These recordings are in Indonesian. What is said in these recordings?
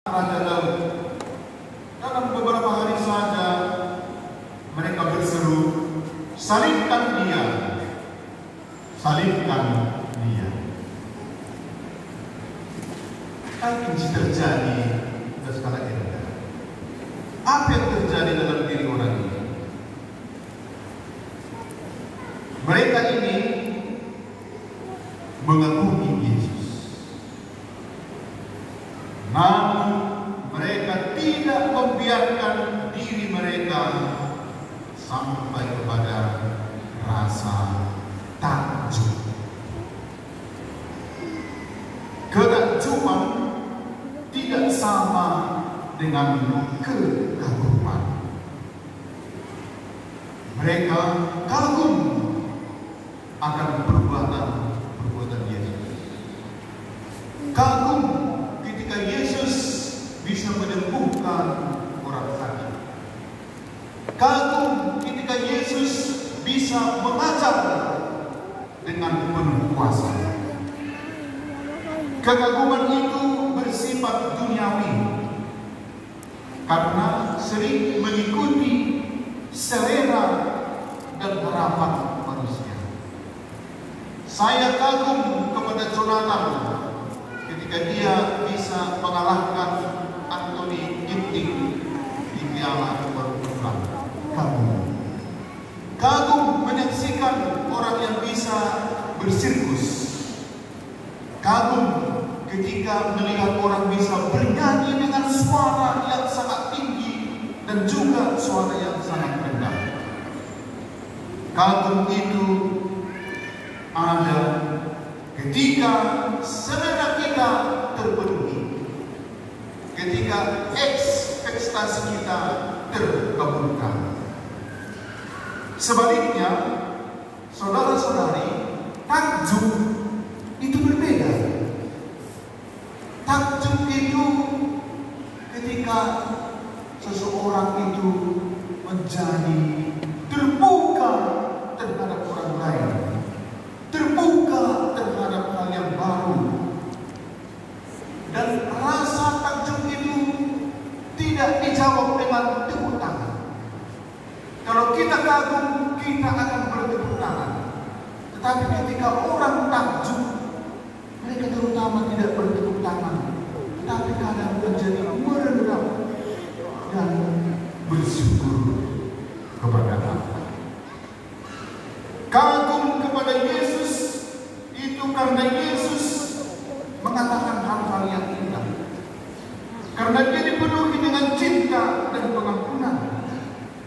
Raja Daud. Dalam beberapa hari saja mereka berseru, salibkan dia, salibkan dia. Apa yang terjadi pada skala ini? Apa yang terjadi dalam diri orang ini? Mereka ini mengagumi Yesus, namun mereka tidak membiarkan diri mereka sampai kepada rasa takjub. Ketakjuban tidak sama dengan kekaguman. Mereka kagum akan perbuatan Yesus. Kagum ketika Yesus bisa menyembuhkan orang sakit. Kagum ketika Yesus bisa mengajar dengan penuh kuasa. Kekaguman itu bersifat duniawi karena sering mengikuti selera dan harapan manusia. Saya kagum kepada Jonathan ketika dia bisa mengalahkan Anthony Ginting di Piala Berpulang. Kagum menyaksikan orang yang bisa bersirkus. Kagum ketika melihat orang bisa bernyanyi dengan suara yang sangat tinggi dan juga suara yang sangat rendah. Kagum itu ada ketika selera kita terpenuhi, ketika ekspektasi kita terkabulkan. Sebaliknya, saudara-saudari, takjub itu berbeda. Takjub itu ketika seseorang itu menjadi terbuka terhadap orang lain, terbuka terhadap hal yang baru, dan rasa takjub itu tidak dijawab dengan tepuk tangan. Kalau kita kagum, kita akan bertepuk tangan. Tetapi ketika orang takjub, mereka terutama tidak bertepuk tangan, tetapi kadang menjadi merendah dan bersyukur kepada Allah. Kagum kepada Yesus itu karena Yesus mengatakan hal-hal yang indah, karena dia dipenuhi dengan cinta dan pengampunan.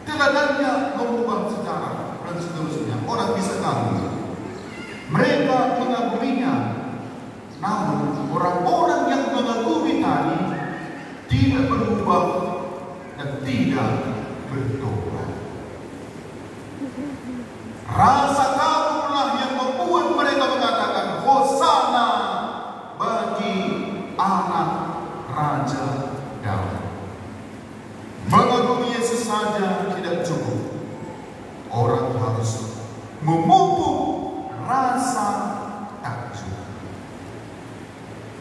Teladannya mengubah sejarah dan seterusnya. Orang bisa kagum. Mereka mengaguminya. Namun orang-orang yang mengagumi tadi tidak berubah dan tidak bertobat. Rasa kagumlah yang membuat mereka mengatakan Hosana bagi anak Raja Daud. Mengagumi Yesus saja tidak cukup. Orang harus memupuk rasa takjub.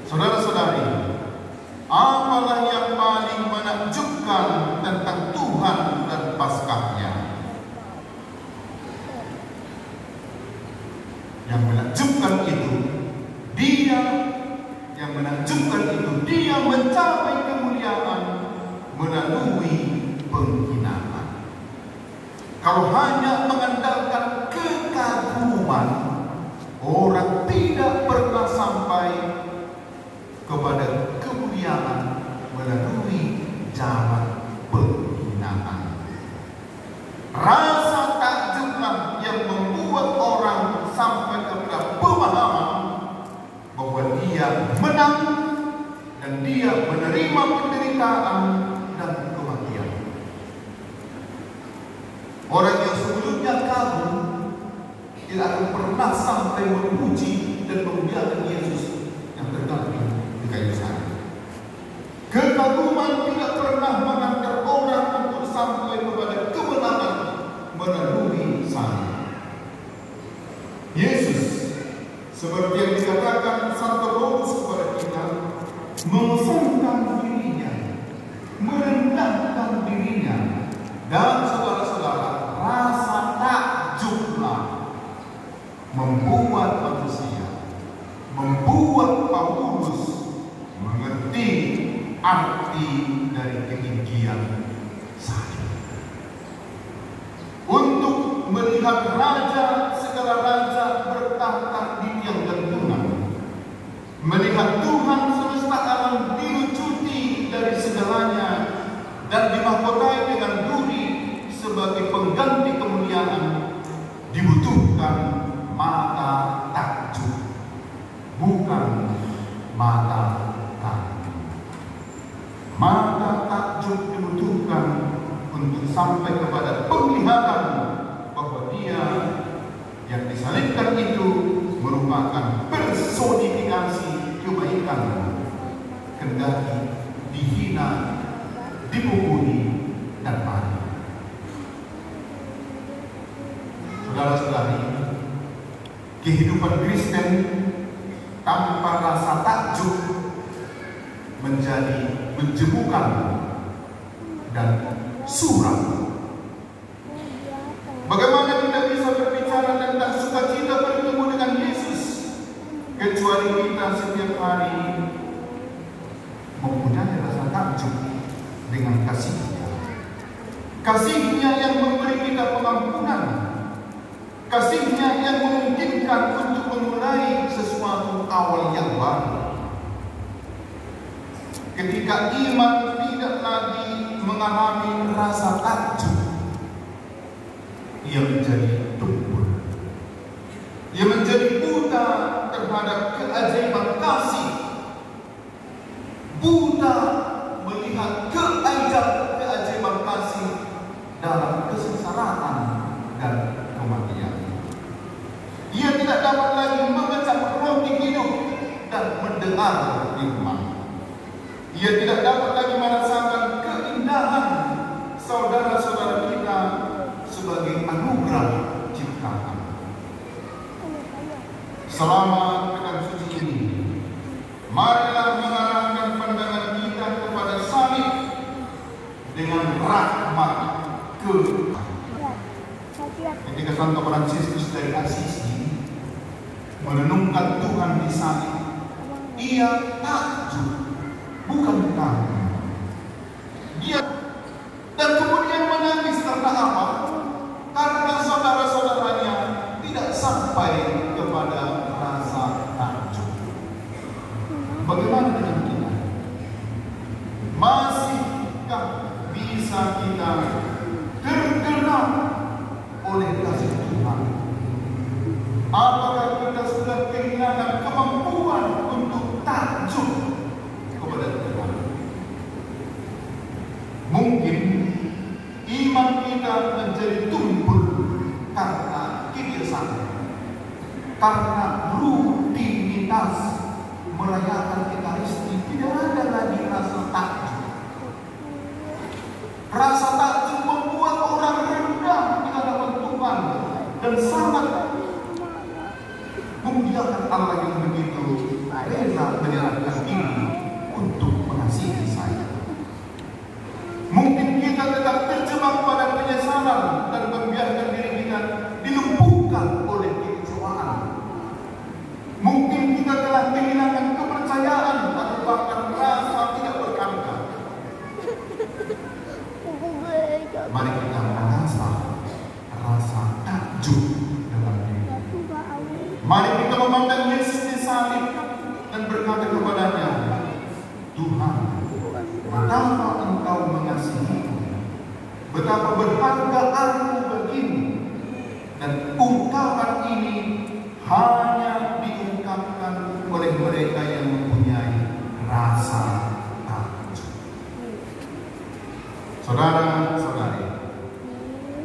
Saudara-saudari, apalah yang paling menakjubkan tentang Tuhan dan Paskahnya? Yang menakjubkan itu, dia mencapai kemuliaan melalui penghinaan. Kalau hanya mengandalkan kekaguman, orang tidak pernah sampai kepada kemuliaan melalui jalan penghinaan. Rasa takjublah yang membuat orang sampai kepada pemahaman bahwa dia menang dan dia menerima penderitaan dan kematian. Orang yang sebelumnya kagum tidak akan pernah sampai memuji dan memuliakan Yesus yang tergantung di kayu salib. Kekaguman tidak pernah mengantar orang untuk sampai kepada kemenangan melalui salib. Yesus, seperti yang dikatakan Santo Paulus kepada kita, memesankan dirinya arti dari ketinggian salib. Untuk melihat raja, segala raja bertahta di tiang gantungan, melihat Tuhan semesta alam dilucuti dari segalanya dan dimahkotai dengan duri sebagai pengganti kemuliaan, dibutuhkan mata takjub, bukan mata takjub. Mata takjub dibutuhkan untuk sampai kepada penglihatan bahwa Dia yang disalibkan itu merupakan personifikasi kebaikan, kendati dihina, dipukuli, dan mati. Saudara-saudari, kehidupan Kristen tanpa rasa takjub menjadi menjemukan dan suram. Bagaimana kita bisa berbicara tentang sukacita bertemu dengan Yesus kecuali kita setiap hari mempunyai rasa takjub dengan kasih-Nya. Kasih-Nya yang memberi kita pengampunan, kasih-Nya yang memungkinkan untuk memulai sesuatu awal yang baru. Ketika iman tidak lagi mengalami rasa takjub, ia menjadi tumpul. Ia menjadi buta terhadap keajaiban kasih, buta melihat keajaiban kasih dalam kesengsaraan dan kematian. Ia tidak dapat lagi mengecap roti hidup dan mendengar firman. Ia tidak dapat lagi merasakan keindahan saudara-saudara kita sebagai anugerah ciptaan. Selama pekan suci ini, marilah mengarahkan pandangan kita kepada salib dengan rahmat ke. Ketika Santo Fransiskus dari Assisi merenungkan Tuhan di salib, ia takjub, bukan takut. Dia dan kemudian menangis karena apa? Karena saudara-saudaranya tidak sampai kepada rasa takjub. Bagaimana dengan kita? Masihkah bisa kita tergerak oleh kasih Tuhan? Apakah kita sudah kehilangan kemampuan untuk takjub kepada Tuhan? Mungkin iman kita menjadi tumpul karena kebiasaan, karena rutinitas merayakan Ekaristi. Tidak ada lagi rasa takjub. Rasa takjub membuat orang rendah di hadapan Tuhan dan sangat memuliakan Allah yang begitu rela menyerahkan diri untuk mengasihi saya. Mungkin kita tetap terjebak pada penyesalan dan membiarkan diri kita dilumpuhkan oleh kekecewaan. Mungkin kita telah kehilangan kepercayaan atau bahkan rasa tidak berkata. Mari kita mengasah rasa takjub dalam diri. Mari kita memandang Yesus di salib dan berkata kepadanya, Tuhan, betapa Engkau mengasihiku, betapa berharga aku bagimu, dan ungkapan ini hanya diungkapkan oleh mereka yang mempunyai rasa takjub. Saudara-saudari,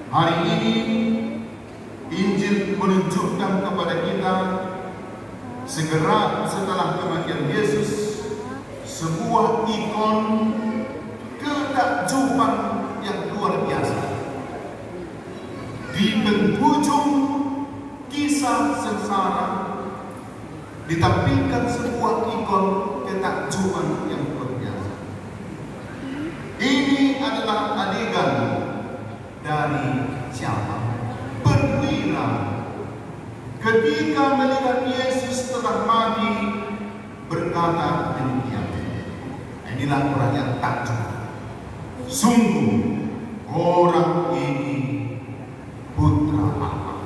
hari ini Injil menunjukkan kepada kita segera setelah kematian Yesus sebuah ikon ketakjuban yang luar biasa. Di penghujung kisah sengsara ditampilkan sebuah ikon ketakjuban yang luar biasa. Ini adalah adegan dari siapa? Perwira ketika melihat Yesus telah mati berkata demikian. Inilah orang yang takjub. Sungguh orang ini putra Allah.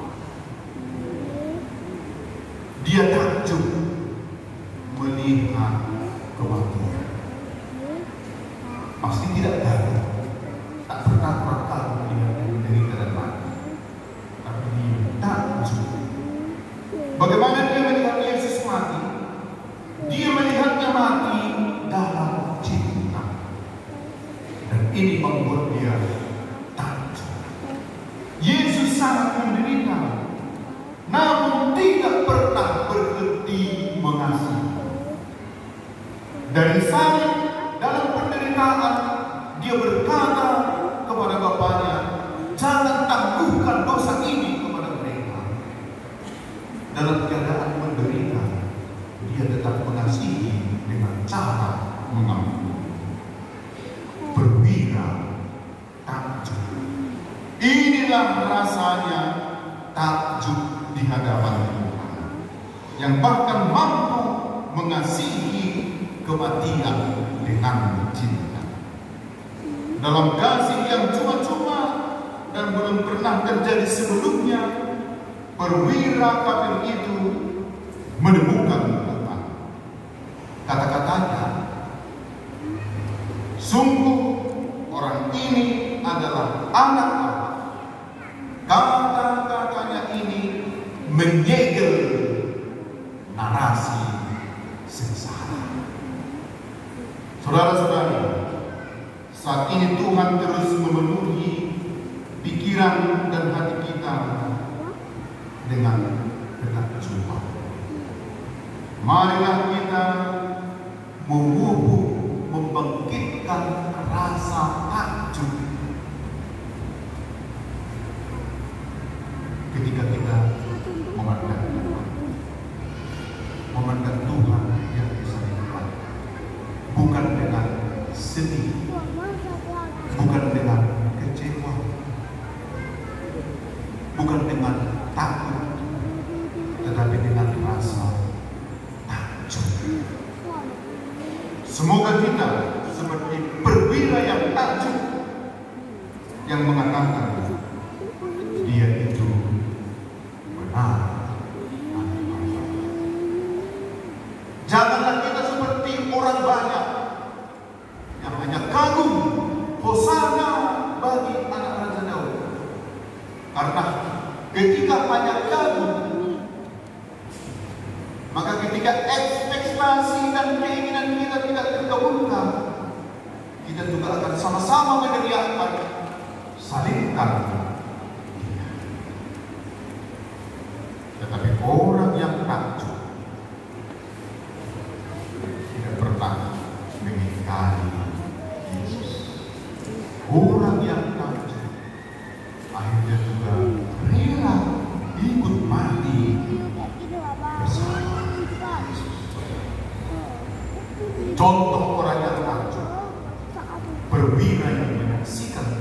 Dia takjub melihat kematian. Pasti tidak tahu, tak pernah tahu dia menderita dan mati. Tapi dia takjub. Bagaimana dia melihat Yesus mati? Dia melihatnya mati dalam cinta. Dan ini membuat dia takjub. Yesus sangat menderita, namun tidak pernah berhenti mengasihi. Dari salib, dalam penderitaan, dia berkata kepada Bapaknya, jangan tangguhkan dosa ini kepada mereka. Dalam keadaan menderita, dia tetap mengasihi dengan cara mengampuni. Perwira takjub. Inilah rasanya takjub di hadapan Tuhan, yang bahkan mampu mengasihi kematian dengan cinta. Dalam kasih yang cuma-cuma dan belum pernah terjadi sebelumnya, perwira kafir itu menemukan Tuhan. Kata-katanya, sungguh orang ini adalah anak Allah. Kata-katanya ini menyegel narasi sengsara. Saudara-saudari, saat ini Tuhan terus memenuhi pikiran dan hati kita dengan ketakjuban. Marilah kita membangkitkan rasa takjub ketika kita memandang Tuhan. Memandang Tuhan yang bisa dilakukan, bukan dengan sedih, bukan dengan kecewa, bukan dengan takut, tetapi dengan rasa takjub. Semoga kita seperti perwira yang takjub, yang mengatakan dia itu benar. Janganlah kita seperti orang banyak yang hanya kagum, hosana bagi anak Raja Daud. Karena ketika hanya kagum, maka ketika ekspektasi dan keinginan kita tidak terkabulkan, kita juga akan sama-sama meneriakkan, salibkan dia. Tetapi orang yang takjub tidak pernah mengingkari Yesus. Orang yang takjub akhirnya juga rela ikut mati bersama Yesus. Contoh orang yang takjub, perwira yang menyaksikan